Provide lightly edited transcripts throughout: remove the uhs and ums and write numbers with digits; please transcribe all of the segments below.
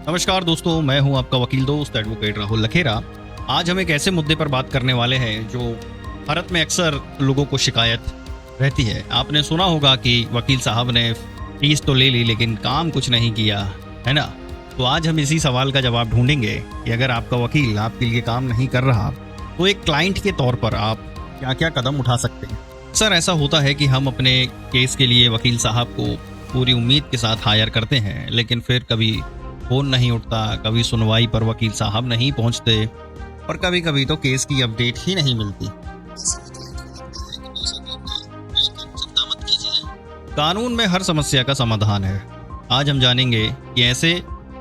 नमस्कार दोस्तों, मैं हूं आपका वकील दोस्त एडवोकेट राहुल लखेरा। आज हम एक ऐसे मुद्दे पर बात करने वाले हैं जो भारत में अक्सर लोगों को शिकायत रहती है। आपने सुना होगा कि वकील साहब ने फीस तो ले ली लेकिन काम कुछ नहीं किया, है ना। तो आज हम इसी सवाल का जवाब ढूंढेंगे कि अगर आपका वकील आपके लिए काम नहीं कर रहा तो एक क्लाइंट के तौर पर आप क्या क्या कदम उठा सकते हैं। अक्सर ऐसा होता है कि हम अपने केस के लिए वकील साहब को पूरी उम्मीद के साथ हायर करते हैं, लेकिन फिर कभी फ़ोन नहीं उठता, कभी सुनवाई पर वकील साहब नहीं पहुंचते और कभी कभी तो केस की अपडेट ही नहीं मिलती। कानून में हर समस्या का समाधान है। आज हम जानेंगे कि ऐसे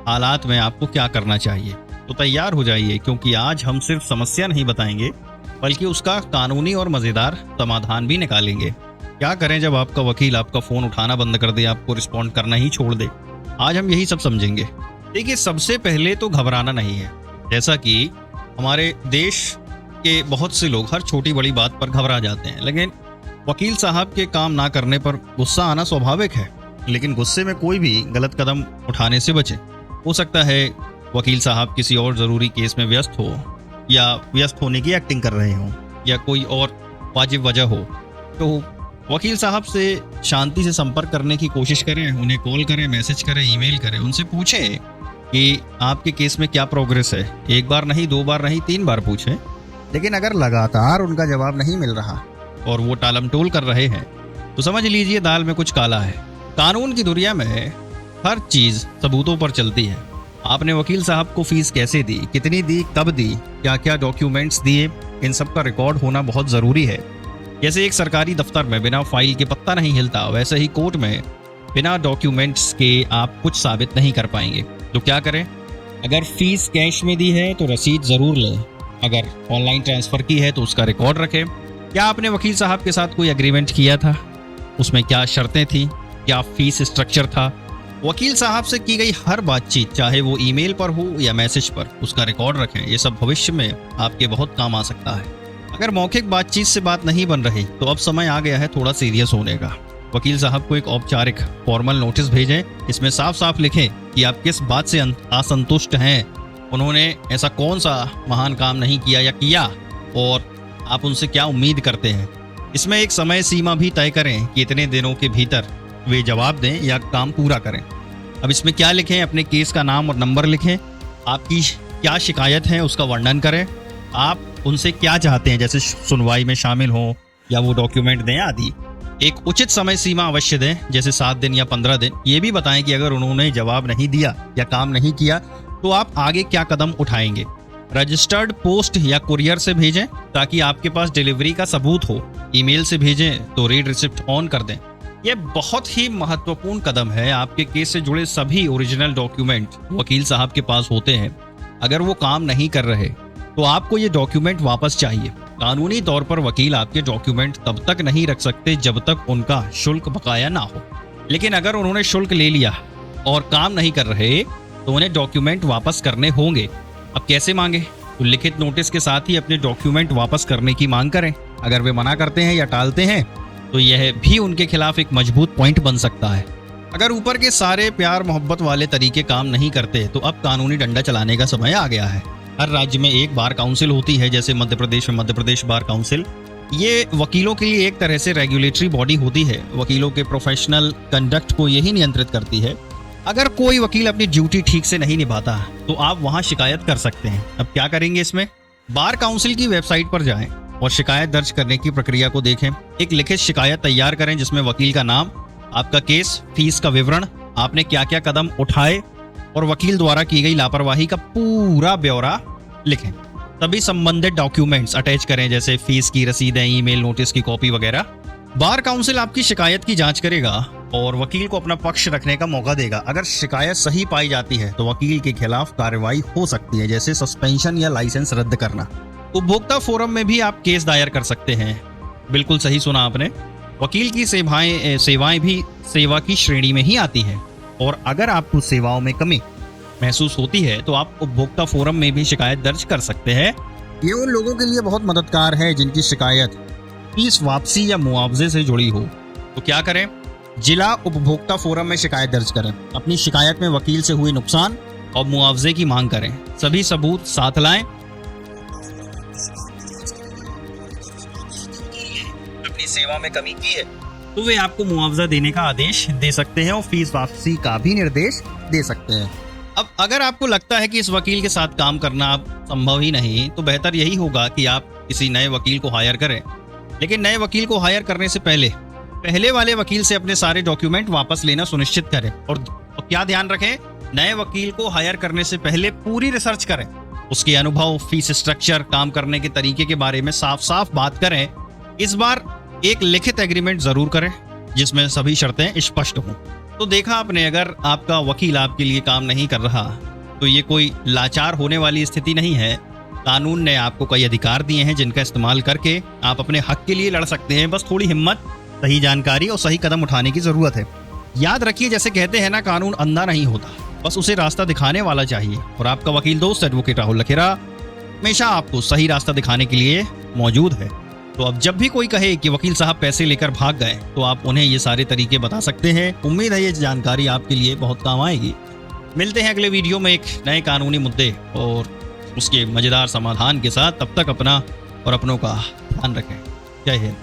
हालात में आपको क्या करना चाहिए। तो तैयार हो जाइए, क्योंकि आज हम सिर्फ समस्या नहीं बताएंगे बल्कि उसका कानूनी और मज़ेदार समाधान भी निकालेंगे। क्या करें जब आपका वकील आपका फ़ोन उठाना बंद कर दे, आपको रिस्पॉन्ड करना ही छोड़ दे। आज हम यही सब समझेंगे। देखिए, सबसे पहले तो घबराना नहीं है। जैसा कि हमारे देश के बहुत से लोग हर छोटी बड़ी बात पर घबरा जाते हैं, लेकिन वकील साहब के काम ना करने पर गुस्सा आना स्वाभाविक है। लेकिन गुस्से में कोई भी गलत कदम उठाने से बचे। हो सकता है वकील साहब किसी और ज़रूरी केस में व्यस्त हो, या व्यस्त होने की एक्टिंग कर रहे हों, या कोई और वाजिब वजह हो। तो वकील साहब से शांति से संपर्क करने की कोशिश करें, उन्हें कॉल करें, मैसेज करें, ईमेल करें, उनसे पूछें कि आपके केस में क्या प्रोग्रेस है। एक बार नहीं, दो बार नहीं, 3 बार पूछें। लेकिन अगर लगातार उनका जवाब नहीं मिल रहा और वो टालमटोल कर रहे हैं तो समझ लीजिए दाल में कुछ काला है। कानून की दुनिया में हर चीज़ सबूतों पर चलती है। आपने वकील साहब को फीस कैसे दी, कितनी दी, कब दी, क्या क्या डॉक्यूमेंट्स दिए, इन सब का रिकॉर्ड होना बहुत ज़रूरी है। जैसे एक सरकारी दफ्तर में बिना फाइल के पत्ता नहीं हिलता, वैसे ही कोर्ट में बिना डॉक्यूमेंट्स के आप कुछ साबित नहीं कर पाएंगे। तो क्या करें? अगर फीस कैश में दी है तो रसीद ज़रूर लें। अगर ऑनलाइन ट्रांसफ़र की है तो उसका रिकॉर्ड रखें। क्या आपने वकील साहब के साथ कोई एग्रीमेंट किया था? उसमें क्या शर्तें थी? क्या फीस स्ट्रक्चर था? वकील साहब से की गई हर बातचीत, चाहे वो ईमेल पर हो या मैसेज पर, उसका रिकॉर्ड रखें। ये सब भविष्य में आपके बहुत काम आ सकता है। अगर मौखिक बातचीत से बात नहीं बन रही तो अब समय आ गया है थोड़ा सीरियस होने का। वकील साहब को एक औपचारिक फॉर्मल नोटिस भेजें। इसमें साफ साफ लिखें कि आप किस बात से असंतुष्ट हैं, उन्होंने ऐसा कौन सा महान काम नहीं किया या किया, और आप उनसे क्या उम्मीद करते हैं। इसमें एक समय सीमा भी तय करें कि इतने दिनों के भीतर वे जवाब दें या काम पूरा करें। अब इसमें क्या लिखें? अपने केस का नाम और नंबर लिखें। आपकी क्या शिकायत है उसका वर्णन करें। आप उनसे क्या चाहते हैं, जैसे सुनवाई में शामिल हों या वो डॉक्यूमेंट दें आदि। एक उचित समय सीमा अवश्य दें, जैसे 7 दिन या 15 दिन। ये भी बताएं कि अगर उन्होंने जवाब नहीं दिया या काम नहीं किया तो आप आगे क्या कदम उठाएंगे। रजिस्टर्ड पोस्ट या कुरियर से भेजें ताकि आपके पास डिलीवरी का सबूत हो। ईमेल से भेजें तो रीड रिसिप्ट ऑन कर दें। यह बहुत ही महत्वपूर्ण कदम है। आपके केस से जुड़े सभी ओरिजिनल डॉक्यूमेंट वकील साहब के पास होते हैं। अगर वो काम नहीं कर रहे तो आपको ये डॉक्यूमेंट वापस चाहिए। कानूनी तौर पर वकील आपके डॉक्यूमेंट तब तक नहीं रख सकते जब तक उनका शुल्क बकाया ना हो। लेकिन अगर उन्होंने शुल्क ले लिया और काम नहीं कर रहे तो उन्हें डॉक्यूमेंट वापस करने होंगे। अब कैसे मांगे? तो लिखित नोटिस के साथ ही अपने डॉक्यूमेंट वापस करने की मांग करें। अगर वे मना करते हैं या टालते हैं तो यह भी उनके खिलाफ एक मजबूत पॉइंट बन सकता है। अगर ऊपर के सारे प्यार मोहब्बत वाले तरीके काम नहीं करते तो अब कानूनी डंडा चलाने का समय आ गया है। हर राज्य में एक बार काउंसिल होती है, जैसे मध्य प्रदेश में मध्य प्रदेश बार काउंसिल। ये वकीलों के लिए एक तरह से रेगुलेटरी बॉडी होती है। वकीलों के प्रोफेशनल कंडक्ट को यही नियंत्रित करती है। अगर कोई वकील अपनी ड्यूटी ठीक से नहीं निभाता तो आप वहां शिकायत कर सकते हैं। अब क्या करेंगे इसमें? बार काउंसिल की वेबसाइट पर जाएं और शिकायत दर्ज करने की प्रक्रिया को देखें। एक लिखित शिकायत तैयार करें जिसमें वकील का नाम, आपका केस, फीस का विवरण, आपने क्या क्या कदम उठाए और वकील द्वारा की गई लापरवाही का पूरा ब्यौरा लिखें। सभी संबंधित डॉक्यूमेंट्स अटैच करें, जैसे फीस की रसीदें, ईमेल, नोटिस की कॉपी वगैरह। बार काउंसिल आपकी शिकायत की जांच करेगा और वकील को अपना पक्ष रखने का मौका देगा। अगर शिकायत सही पाई जाती है तो वकील के खिलाफ कार्रवाई हो सकती है, जैसे सस्पेंशन या लाइसेंस रद्द करना। उपभोक्ता फोरम में भी आप केस दायर कर सकते हैं। बिल्कुल सही सुना आपने। वकील की सेवाएं भी सेवा की श्रेणी में ही आती हैं। और अगर आपको सेवाओं में कमी महसूस होती है तो आप उपभोक्ता फोरम में भी शिकायत दर्ज कर सकते हैं। ये उन लोगों के लिए बहुत मददगार है जिनकी शिकायत फीस वापसी या मुआवजे से जुड़ी हो। तो क्या करें? जिला उपभोक्ता फोरम में शिकायत दर्ज करें। अपनी शिकायत में वकील से हुई नुकसान और मुआवजे की मांग करें। सभी सबूत साथ लाएं। अपनी सेवा में कमी की है तो वे आपको मुआवजा देने का आदेश दे सकते हैं और फीस वापसी का भी निर्देश दे सकते हैं। अब अगर आपको लगता है कि इस वकील के साथ काम करना अब संभव ही नहीं, तो बेहतर यही होगा कि आप किसी नए वकील को हायर करें। लेकिन नए वकील को हायर करने से पहले वाले वकील से अपने सारे डॉक्यूमेंट वापस लेना सुनिश्चित करें। और क्या ध्यान रखें, नए वकील को हायर करने से पहले पूरी रिसर्च करें। उसके अनुभव, फीस स्ट्रक्चर, काम करने के तरीके के बारे में साफ साफ बात करें। इस बार एक लिखित एग्रीमेंट जरूर करें जिसमें सभी शर्तें स्पष्ट हों। तो देखा आपने, अगर आपका वकील आपके लिए काम नहीं कर रहा तो ये कोई लाचार होने वाली स्थिति नहीं है। कानून ने आपको कई अधिकार दिए हैं जिनका इस्तेमाल करके आप अपने हक के लिए लड़ सकते हैं। बस थोड़ी हिम्मत, सही जानकारी और सही कदम उठाने की जरूरत है। याद रखिए, जैसे कहते हैं ना, कानून अंधा नहीं होता, बस उसे रास्ता दिखाने वाला चाहिए। और आपका वकील दोस्त एडवोकेट राहुल लखेरा हमेशा आपको सही रास्ता दिखाने के लिए मौजूद है। तो अब जब भी कोई कहे कि वकील साहब पैसे लेकर भाग गए, तो आप उन्हें ये सारे तरीके बता सकते हैं। उम्मीद है ये जानकारी आपके लिए बहुत काम आएगी। मिलते हैं अगले वीडियो में एक नए कानूनी मुद्दे और उसके मजेदार समाधान के साथ। तब तक अपना और अपनों का ध्यान रखें। जय हिंद।